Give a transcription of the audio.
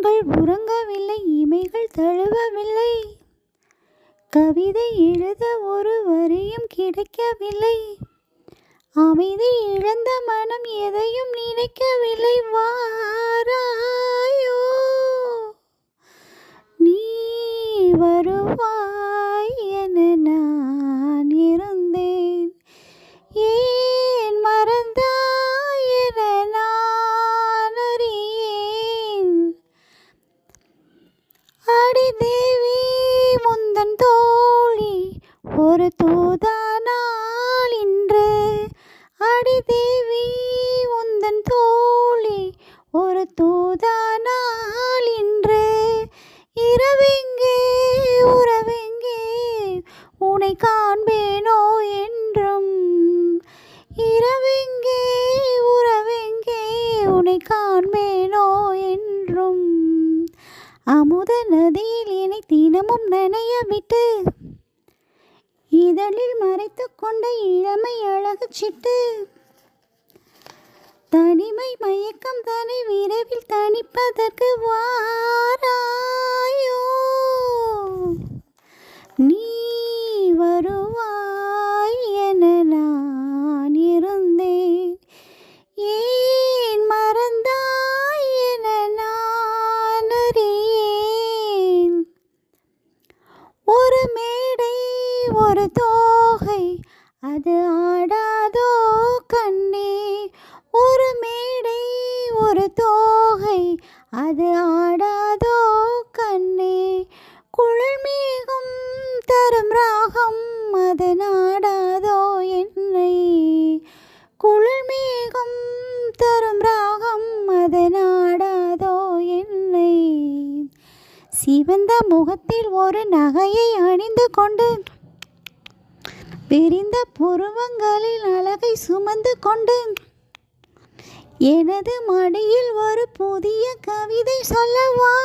கண்கள் உறங்கவில்லை, இமைகள் தழுவவில்லை, கவிதை எழுத ஒரு வரியும் கிடைக்கவில்லை, அமைதி இழந்த மனம் எதையும் நினைக்கவில்லை. வாராயோ நீ வருவாய் என நான் இருந்தேன், ஏன் மறந்தாய் என நான் அறியேன். அடி தேவி முந்தன் தோழி ஒரு தூதானாள் இன்று, அடி தேவி உந்தன் தோழி ஒரு தூதானாள் இன்று. இரவெங்கே உறவெங்கே உனை காண்பேனோ என்றும், இரவெங்கே உறவெங்கே உனை காண்பேனோ என்றும். அமுத நதியில் என்னை தினமும் நனைய விட்டு, இதழில் மறைத்து கொண்ட இளமை அழகு சிட்டு, தனிமை மயக்கம் தனி விரைவில் தணிப்பதற்கு வாராயோ நீ வருவாய் என நான் இருந்தேன், ஏன் மறந்தாய் என நான் அறியேன். ஒரு மேடை ஒரு தோகை அது ஆடாதோ கண்ணே, ஒரு மேடை ஒரு தோகை அது ஆடாதோ கண்ணே. குழல் மேகம் தரும் ராகம் அது நாடாதோ என்னை, குழல் மேகம் தரும் ராகம் அது நாடாதோ என்னை. சிவந்த முகத்தில் ஒரு நகையை அணிந்து கொண்டு, விரிந்த புருவங்களில் அழகை சுமந்து கொண்டு, எனது மடியில் ஒரு புதிய கவிதை சொல்லவா